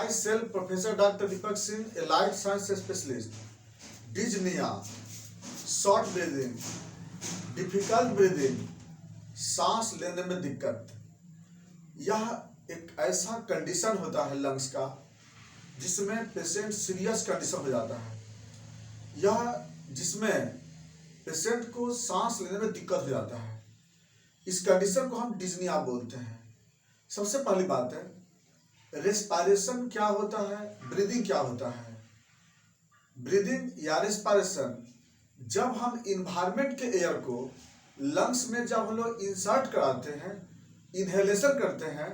Myself, Professor Dr. Deepak Singh, Allied Science Specialist. Dyspnea, short breathing, difficult breathing, सांस लेने में दिक्कत, यह एक ऐसा कंडीशन होता है लंग्स का जिसमें पेशेंट सीरियस कंडीशन हो जाता है। यह जिसमें पेशेंट को सांस लेने में दिक्कत हो जाता है, इस कंडीशन को हम डिस्निया बोलते हैं। सबसे पहली बात है, रेस्पिरेशन क्या होता है, ब्रीदिंग क्या होता है। ब्रीदिंग या रेस्पिरेशन, जब हम इन्वायरमेंट के एयर को लंग्स में जब हम लोग इंसर्ट कराते हैं, इनहेलेशन करते हैं,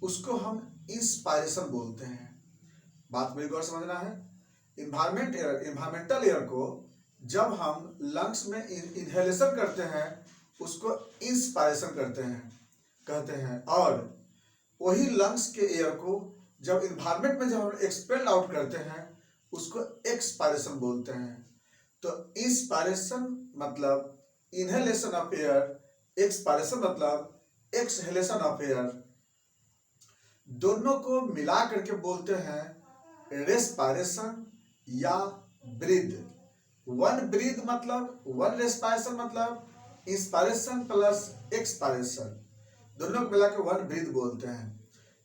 उसको हम इंस्पायरेशन बोलते हैं। बात मेरी गौर समझना है। इन्वायरमेंटल एयर को जब हम लंग्स में इनहेलेशन करते हैं, उसको इंस्पायरेशन कहते हैं। और वही लंग्स के एयर को जब इन्वायरमेंट में जब हम एक्सपेल आउट करते हैं, उसको एक्सपायरेशन बोलते हैं। तो इंस्पायरेशन मतलब इनहेलेशन ऑफ एयर, एक्सपायरेशन मतलब एक्सहेलेशन ऑफ एयर, दोनों को मिला करके बोलते हैं रेस्पिरेशन या ब्रीथ। वन ब्रीथ मतलब वन रेस्पिरेशन मतलब इंस्पायरेशन प्लस एक्सपायरेशन, दोनों को मिला के वन ब्रीथ बोलते हैं।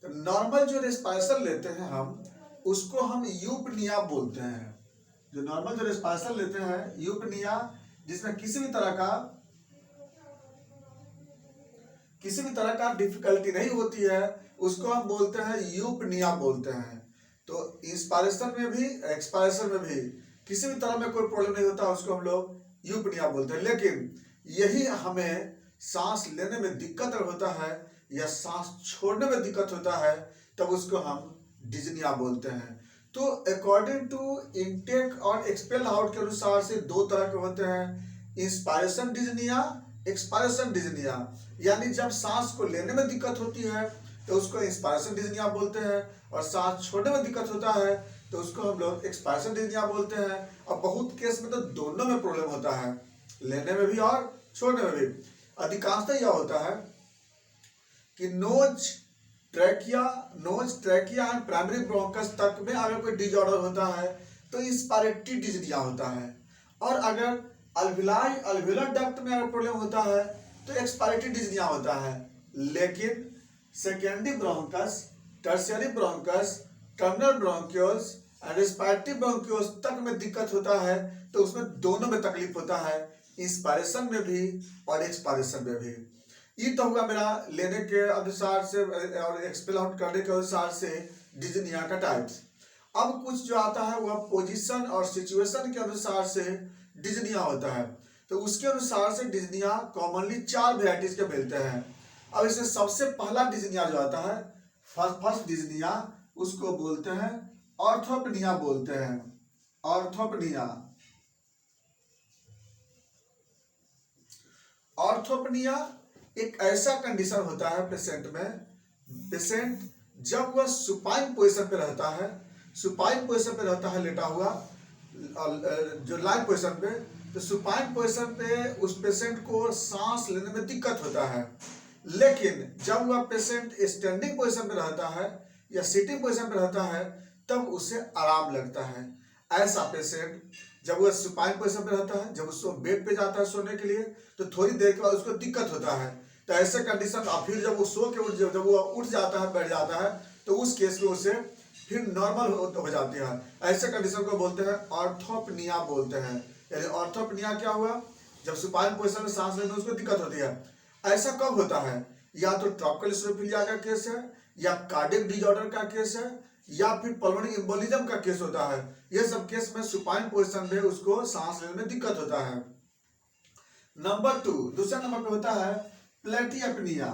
तो नॉर्मल जो रेस्पिरेशन लेते हैं हम, उसको हम यूपनिया बोलते हैं। जो नॉर्मल जो रेस्पिरेशन लेते हैं यूपनिया, जिसमें किसी भी तरह का डिफिकल्टी नहीं होती है, उसको हम बोलते हैं यूपनिया बोलते हैं। तो इंस्पायरेशन में भी एक्सपायरेशन में भी किसी भी तरह में कोई प्रॉब्लम नहीं होता, उसको हम लोग यूपनिया बोलते हैं। लेकिन यही हमें सांस लेने में दिक्कत होता है या सांस छोड़ने में दिक्कत होता है, तब उसको हम डिस्निया बोलते हैं। तो अकॉर्डिंग टू इनटेक और एक्सपेल आउट के अनुसार से दो तरह के होते हैं, इंस्पायरेशन डिस्निया, एक्सपायरेशन डिस्निया। यानी जब सांस को लेने में दिक्कत होती है तो उसको इंस्पायरेशन डिस्निया बोलते हैं, और सांस छोड़ने में दिक्कत होता है तो उसको हम लोग एक्सपायरेशन डिस्निया बोलते हैं। और बहुत केस में तो दोनों में प्रॉब्लम होता है, लेने में भी और छोड़ने में भी। अधिकांशतः यह होता है कि nose trachea and primary bronchus तक में अगर कोई डिसऑर्डर होता है तो इंस्पायरेटरी डिस्निया होता है, और अगर अल्वियोलर डक्ट में अगर प्रॉब्लम होता है तो एक्सपायरेटरी डिस्निया होता है। लेकिन secondary bronchus, tertiary bronchus, terminal bronchioles and respiratory bronchioles तक में दिक्कत होता है, तो उसमें दोनों में तकलीफ होता है, इंस्पायरेशन में भी और एक्सपायरेशन में भी। ये तो हुआ मेरा लेने के अनुसार से और एक्सपेल आउट करने के अनुसार से डिस्निया का टाइप्स। अब कुछ जो आता है वह पोजीशन और सिचुएशन के अनुसार से डिस्निया होता है। तो उसके अनुसार से डिस्निया कॉमनली 4 वेराइटीज के मिलते हैं। अब इसमें सबसे पहला डिस्निया जो आता है, फर्स्ट डिस्निया, उसको बोलते हैं ऑर्थोपनिया बोलते हैं। ऑर्थोपनिया एक ऐसा कंडीशन होता है पेशेंट में, पेशेंट जब वह सुपाइन पोजीशन पे रहता है, लेटा हुआ जो लाइन पोजीशन पे, तो सुपाइन पोजीशन पे उस पेशेंट को सांस लेने में दिक्कत होता है। लेकिन जब वह पेशेंट स्टैंडिंग पोजीशन पे रहता है या सिटिंग पोजीशन पे रहता है, तब उसे आराम लगता है। ऐसा पेशेंट जब वह सुपाइन पोजीशन पे रहता है, जब उसको बेड पे जाता है सोने के लिए, तो थोड़ी देर के बाद उसको दिक्कत होता है। तो ऐसे कंडीशन, और फिर जब वो सो के जब वो उठ जाता है, बैठ जाता है, तो उस केस में उसे फिर नॉर्मल हो जाती है। ऐसे कंडीशन को बोलते हैं ऑर्थोपनिया बोलते हैं। यानी ऑर्थोपनिया क्या हुआ, जब सुपाइन पोजीशन में सांस लेने में उसको दिक्कत होती है। ऐसा कब होता है, या तो ट्रॉपिकल स्लोफिलिया का केस है, या कार्डियक डिसऑर्डर का केस है, या फिर पल्मोनरी एम्बोलिज्म का केस होता है। ये सब केस में सुपाइन पोजीशन में उसको सांस लेने में दिक्कत होता है। नंबर 2, दूसरा नंबर पे होता है प्लेटिएपनिया।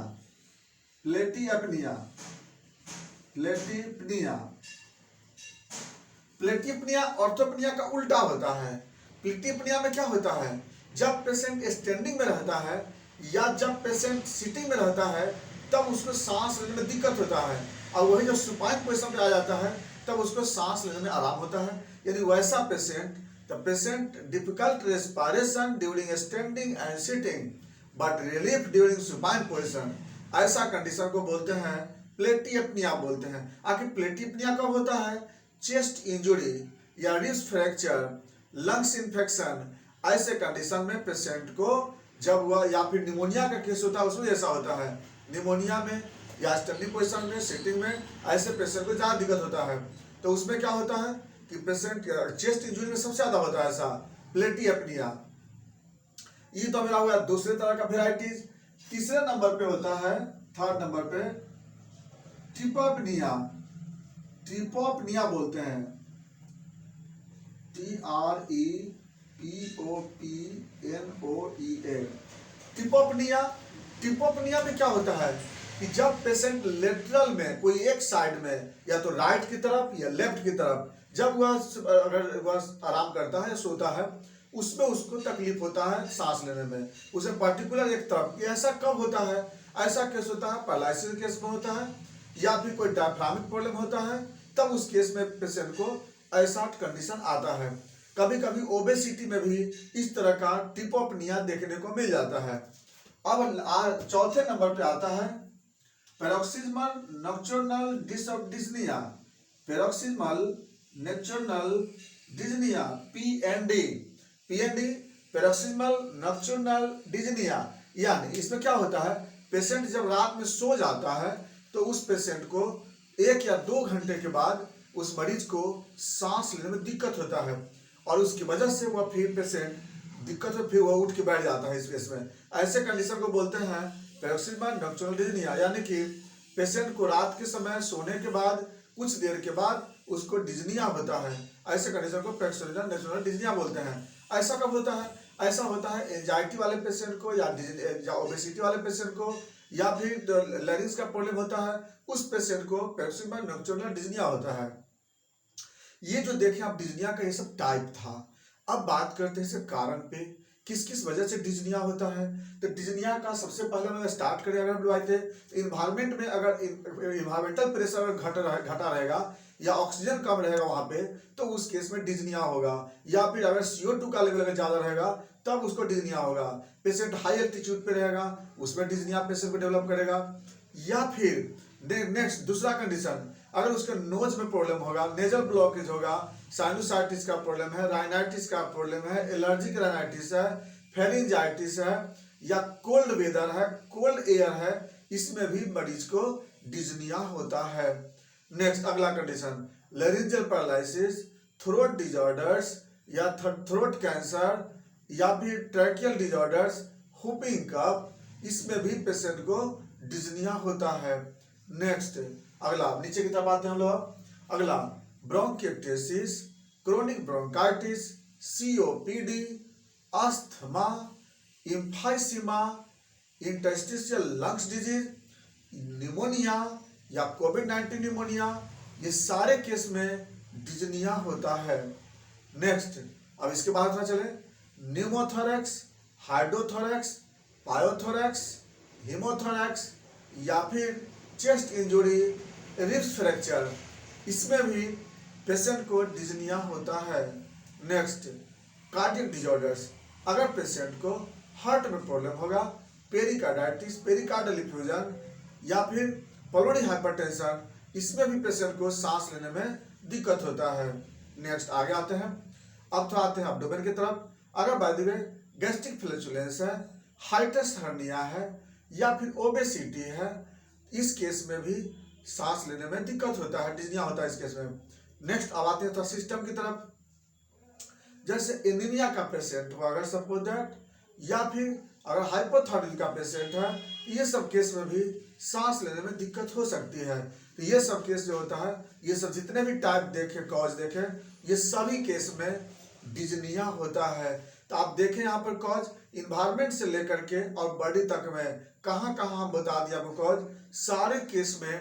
प्लेटिएपनिया ऑर्थोपनिया का उल्टा होता है। प्लेटिएपनिया में क्या होता है, जब पेशेंट स्टैंडिंग में रहता है या जब पेशेंट सिटिंग में रहता है, तब उसको सांस लेने में दिक्कत होता है, और वही जब सुपाइन पोजीशन पे आ जाता है तब उसको सांस लेने में आराम होता है। यानी वैसा patient, the patient difficult respiration during standing and sitting but relief during supine position, ऐसा कंडीशन को बोलते हैं प्लेटियपनिया बोलते हैं। आखिर प्लेटियपनिया कब होता है? चेस्ट इंजुरी या रिब्स फ्रैक्चर, लंग्स इन्फेक्शन, ऐसे कंडीशन में पेशेंट को जब वह, या फिर निमोनिया का केस होता है उसमें ऐसा होता है, निमोनिया में या स्टैंडिंग पोजीशन में, सिटिंग में, ऐसे पेशेंट को ज़्यादा दिक्कत होता है। तो उसमें क्या होता है कि पेशेंट चेस्ट इंजुरी में सबसे ज़्यादा होता है ऐसा प्लेटियपनिया। ये तो मेरा हुआ दूसरे तरह का वेराइटीज। तीसरे नंबर पे होता है, थर्ड नंबर पे ट्रिपोपनिया। ट्रिपोपनिया बोलते हैं, TREPOPNOEA। ट्रिपोपनिया, ट्रिपोपनिया में क्या होता है कि जब पेशेंट लेटरल में कोई एक साइड में, या तो राइट की तरफ या लेफ्ट की तरफ, जब वह अगर वह आराम करता है, सोता है, उसमें उसको तकलीफ होता है सांस लेने में, उसे पर्टिकुलर एक तरफ। ऐसा कब होता है? ऐसा केस होता है पैरालिसिस केस में होता है, या फिर कोई डायफ्रामिक प्रॉब्लम होता है, तब उस केस में पेशेंट को ऐसा कंडीशन आता है। कभी कभी ओबेसिटी में भी इस तरह का ट्रिपोपनिया देखने को मिल जाता है। अब चौथे नंबर पे आता है paroxysmal nocturnal dyspnoea. Paroxysmal nocturnal dyspnoea, PND। Paroxysmal nocturnal dyspnoea, यानी इसमें क्या होता है, पेशेंट जब रात में सो जाता है तो उस पेशेंट को 1 या 2 घंटे के बाद उस मरीज को सांस लेने में दिक्कत होता है, और उसकी वजह से वह फिर पेशेंट दिक्कत है, फिर वह उठ के बैठ जाता है इस केस में। ऐसे कंडीशन को बोलते हैं पैरोक्सिस्मल नॉक्टर्नल डिसनिया, यानी कि पेशेंट को रात के समय सोने के बाद कुछ देर के बाद उसको डिजनिया होता है। ऐसे कंडीशन को पैरोक्सिस्मल नॉक्टर्नल डिसनिया बोलते हैं। ऐसा कब होता है? ऐसा होता है एंजाइटी वाले पेशेंट को, या ओबेसिटी वाले पेशेंट को, या फिर लैरिंक्स का प्रॉब्लम होता है, उस पेशेंट को पैरोक्सिस्मल नॉक्टर्नल डिसनिया होता है। ये जो देखें आप डिजनिया का ये सब टाइप था। अब बात करते हैं इसके कारण पे, किस किस वजह से डिजनिया होता है। तो डिजनिया का सबसे पहले मैं स्टार्ट करें, अगर हम लोग थे इन्वायरमेंट में, अगर इन्वायरमेंटल प्रेशर अगर घटा रहेगा या ऑक्सीजन कम रहेगा वहां पे, तो उस केस में डिजनिया होगा। या फिर अगर CO2 का लेवल अगर ज्यादा रहेगा तब उसको डिजनिया होगा। पेशेंट हाई एल्टीट्यूड पे रहेगा, उसमें डिजनिया पेशेंट को डेवलप करेगा। या फिर नेक्स्ट दूसरा कंडीशन, अगर उसके नोज में प्रॉब्लम होगा, नेजल ब्लॉकेज होगा, साइनोसाइटिस का प्रॉब्लम है, राइनाइटिस का प्रॉब्लम है, एलर्जिक राइनाइटिस है, फेरिंजाइटिस है, या कोल्ड वेदर है, कोल्ड एयर है, इसमें भी मरीज को डिजनिया होता है। नेक्स्ट अगला condition, laryngeal paralysis, throat disorders या थ्रोट कैंसर, या फिर ट्रैकियल डिजॉर्डर्स, हुपिंग कफ, इसमें भी पेशेंट को डिजनिया होता है। नेक्स्ट अगला नीचे की तरफ आते हैं हम लोग। अगला bronchiectasis, chronic bronchitis, COPD, asthma, emphysema, interstitial lungs disease, pneumonia या कोविड-19 निमोनिया, ये सारे केस में डिजनिया होता है। नेक्स्ट अब इसके बाद पता चले न्यूमोथोरैक्स, हाइड्रोथोरैक्स, पायोथोरैक्स, हीमोथोरैक्स, या फिर चेस्ट इंजुरी, रिब्स फ्रैक्चर, इसमें भी पेशेंट को डिजनिया होता है। नेक्स्ट कार्डियक डिजॉर्डर्स, अगर पेशेंट को हार्ट में प्रॉब्लम होगा, पेरिकार्डाइटिस, पेरिकार्डल इफ्यूजन, या फिर पल्मोनरी हाइपरटेंशन, इसमें भी पेशेंट को सांस लेने में दिक्कत होता है। नेक्स्ट आगे आते हैं, अब थोड़ा आते हैं एब्डोमेन की तरफ। अगर by the way gastric flatulence है, हाइटस हर्निया है, या फिर ओबेसिटी है, इस केस में भी सांस लेने में दिक्कत होता है, डिजनिया होता है इस केस में। नेक्स्ट अब आते हैं तो सिस्टम की तरफ। जैसे एनीमिया का पेशेंट हो अगर सपोज दैट, या फिर अगर हाइपोथायराइड का पेशेंट है, ये सब केस में भी सांस लेने में दिक्कत हो सकती है। तो ये सब केस जो होता है, ये सब जितने भी टाइप देखे, कॉज देखे, ये सभी केस में डिजनिया होता है। तो आप देखें यहाँ पर कॉज इन्वायरमेंट से लेकर के और बॉडी तक में कहाँ कहाँ हम बता दिया आपको कॉज, सारे केस में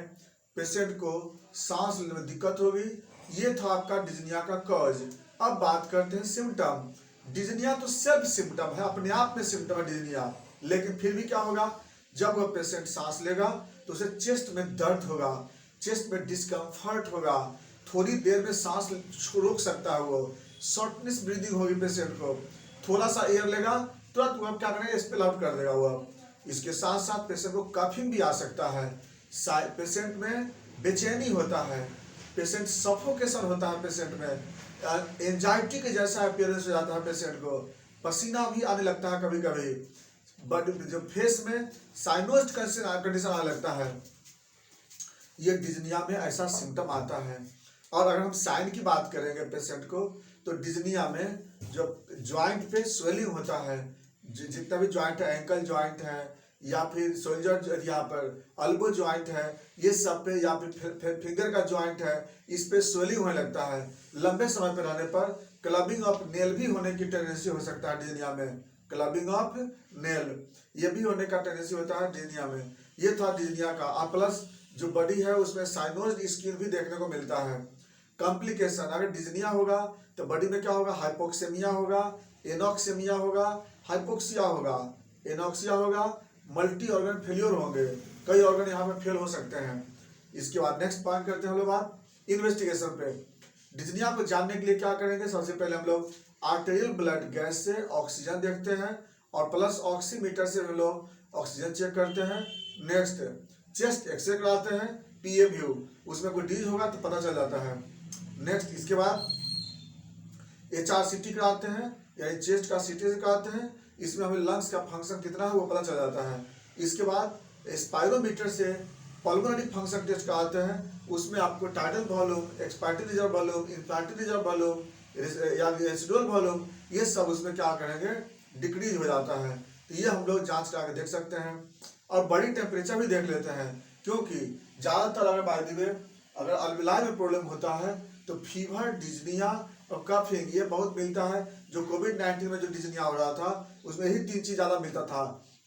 पेशेंट को सांस लेने में दिक्कत होगी। ये था आपका डिजनिया का कॉज। अब बात करते हैं सिम्टम। डिजनिया तो सेल्फ सिम्टम है, अपने आप में सिम्टम है डिजनिया, लेकिन फिर भी क्या होगा, जब वह पेशेंट सांस लेगा तो उसे चेस्ट में दर्द होगा, चेस्ट में डिस्कम्फर्ट होगा, थोड़ी देर में सांस रोक सकता है, वो शॉर्टनेस ब्रीदिंग होगी पेशेंट को, थोड़ा सा एयर लेगा तुरंत वह क्या करेगा, एक्सपेल आउट कर देगा वह। इसके साथ साथ पेशेंट को कफिंग भी आ सकता है। पेशेंट में बेचैनी होता है, पेशेंट सफोकेशन होता है, पेशेंट में एंजाइटी के जैसा अपीयरेंस हो जाता है, पेशेंट को पसीना भी आने लगता है कभी कभी, बट जो फेस में साइनोइड कंडीशन आने लगता है, ये डिजनिया में ऐसा सिम्टम आता है। और अगर हम साइन की बात करेंगे पेशेंट को, तो डिजनिया में जो ज्वाइंट पे स्वेलिंग होता है, जितना भी ज्वाइंट है, एंकल ज्वाइंट है या फिर शोल्डर, यहाँ पर अल्बो ज्वाइंट है, ये सब पे, या फिर फिंगर का ज्वाइंट है, इस पे स्वेलिंग होने लगता है। लंबे समय पर रहने पर क्लबिंग ऑफ नेल भी होने की टेंडेंसी हो सकता है डिजनिया में, क्लबिंग ऑफ नेल ये भी होने का टेंडेंसी होता है डिजनिया में। ये था डिजनिया का। प्लस जो बॉडी है उसमें साइनोइड स्किन भी देखने को मिलता है। कॉम्प्लिकेशन, अगर डिजनिया होगा तो बॉडी में क्या होगा, हाइपोक्सेमिया होगा, एनोक्सेमिया होगा, हाइपोक्सिया होगा, एनोक्सिया होगा, मल्टी ऑर्गन फेलियर होंगे, कई ऑर्गन यहाँ पे फेल हो सकते हैं। इसके बाद नेक्स्ट पॉइंट करते हैं हम लोग बात इन्वेस्टिगेशन पे। डिजनिया को जानने के लिए क्या करेंगे, सबसे पहले हम लोग आर्टेरियल ब्लड गैस से ऑक्सीजन देखते हैं और प्लस ऑक्सीमीटर से हम लोग ऑक्सीजन चेक करते हैं। नेक्स्ट चेस्ट एक्सरे कराते हैं, पीए व्यू, उसमें कोई डिजीज होगा तो पता चल जाता है। नेक्स्ट इसके बाद HRCT कराते हैं, यानी चेस्ट का सीटी कराते हैं, इसमें हमें लंग्स का फंक्शन कितना है वो पता चल जाता है। इसके बाद स्पाइरोमीटर से पल्मोनरी फंक्शन टेस्ट कराते हैं, उसमें आपको tidal volume, expiry reserve volume, inspiratory reserve volume या रेसिडुअल वॉल्यूम, ये सब उसमें क्या करेंगे, डिक्रीज हो जाता है। तो ये हम लोग जांच करा के देख सकते हैं। और बॉडी टेम्परेचर भी देख लेते हैं, क्योंकि ज़्यादातर अगर बाय द वे अगर अल्विलाई में प्रॉब्लम होता है तो फीवर, डिजनिया और कफिंग ये बहुत मिलता है। जो कोविड-19 में जो डिजनिया हो रहा था उसमें ही 3 चीज़ ज़्यादा मिलता था,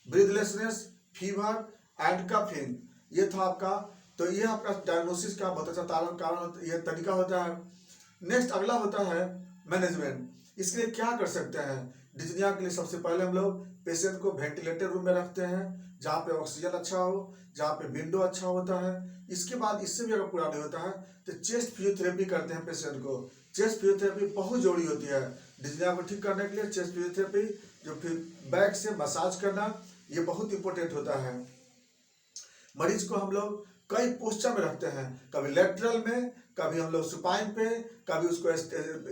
ब्रीथलेसनेस, फीवर एंड कफिंग, ये था आपका। तो ये आपका डायग्नोसिस का बहुत अच्छा कारण ये तरीका होता है। नेक्स्ट अगला होता है मैनेजमेंट। इसके लिए क्या कर सकते हैं, डिजनिया के लिए सबसे पहले हम लोग पेशेंट को वेंटिलेटर रूम में रखते हैं, जहाँ पे ऑक्सीजन अच्छा हो, जहाँ पे विंडो अच्छा होता है। इसके बाद इससे भी अगर पूरा नहीं होता है तो चेस्ट फिजियोथेरेपी करते हैं पेशेंट को। चेस्ट फिजियोथेरेपी बहुत जरूरी होती है डिजनिया को ठीक करने के लिए। चेस्ट फिजियोथेरेपी जो फिर बैक से मसाज करना, ये बहुत इंपॉर्टेंट होता है। मरीज को हम लोग कई पोस्चर में रखते हैं, कभी लेटरल में, कभी हम लोग सुपाइन पे, कभी उसको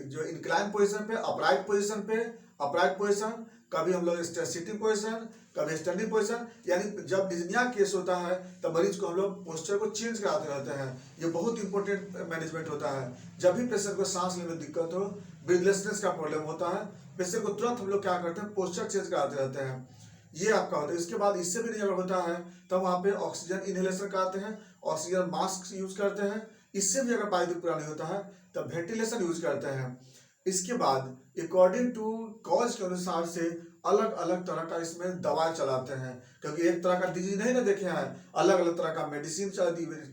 जो इंक्लाइन पोजीशन पे, अपराइट पोजीशन, कभी हम लोग सिटिंग पोजीशन, कभी स्टैंडिंग पोजीशन। यानी जब डिजनिया केस होता है तब मरीज को हम लोग पोस्चर को चेंज कराते रहते हैं। ये बहुत इंपॉर्टेंट मैनेजमेंट होता है। जब भी पेशेंट को सांस लेने में दिक्कत हो, ब्रीथलेसनेस का प्रॉब्लम होता है, पेशेंट को तुरंत हम लोग क्या करते हैं, पोस्चर चेंज कराते रहते हैं। ये आपका होता है। इसके बाद इससे भी नहीं अगर होता है तो वहाँ पे ऑक्सीजन इनहेलेशन कराते हैं, ऑक्सीजन मास्क यूज करते हैं। इससे भी अगर पानी पूरा नहीं होता है तब वेंटिलेशन यूज करते हैं। इसके बाद अकॉर्डिंग टू कॉज के अनुसार से अलग अलग तरह का इसमें दवाई चलाते हैं, क्योंकि एक तरह का डिजीज नहीं ना देखे हैं, अलग अलग तरह का मेडिसिन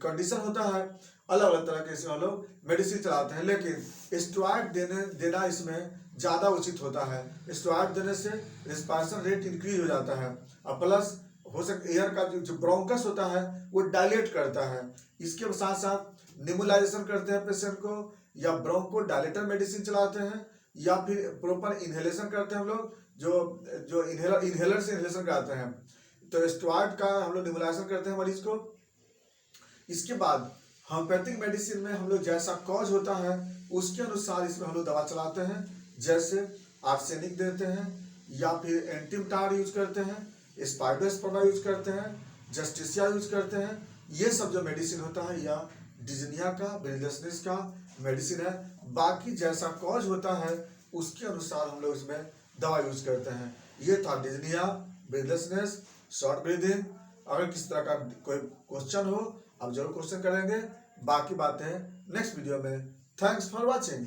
कंडीशन होता है, अलग अलग तरह के इसमें हम लोग मेडिसिन चलाते हैं। लेकिन स्टेरॉइड देना इसमें ज़्यादा उचित होता है। स्टेरॉइड देने से रिस्पायरेशन रेट इंक्रीज हो जाता है और प्लस हो सकता एयर का जो ब्रोंकस होता है वो डायलेट करता है। इसके साथ साथ निबुलाइजेशन करते हैं पेशेंट को, या ब्रोंको डायलेटर मेडिसिन चलाते हैं, या फिर प्रॉपर इनहेलेशन करते हैं हम लोग, जो इनहेलर से इनहेलेशन कराते हैं। तो स्टेरॉइड का हम लोग निबुलाइजेशन करते हैं मरीज को। इसके बाद होम्योपैथिक मेडिसिन में हम लोग जैसा कॉज होता है उसके अनुसार इसमें हम लोग दवा चलाते हैं, जैसे आर्सेनिक देते हैं, या फिर एंटीमटार यूज करते हैं, स्पाइडोस्पोरा यूज करते हैं, जस्टिसिया यूज करते हैं। ये सब जो मेडिसिन होता है या डिजनिया का, ब्रीथलेसनेस का मेडिसिन है। बाकी जैसा कॉज होता है उसके अनुसार हम लोग इसमें दवा यूज करते हैं। ये था डिजनिया, ब्रीथलेसनेस, शॉर्ट ब्रीदिंग। अगर किस तरह का कोई क्वेश्चन हो आप जरूर क्वेश्चन करेंगे, बाकी बातें नेक्स्ट वीडियो में। Thanks for watching.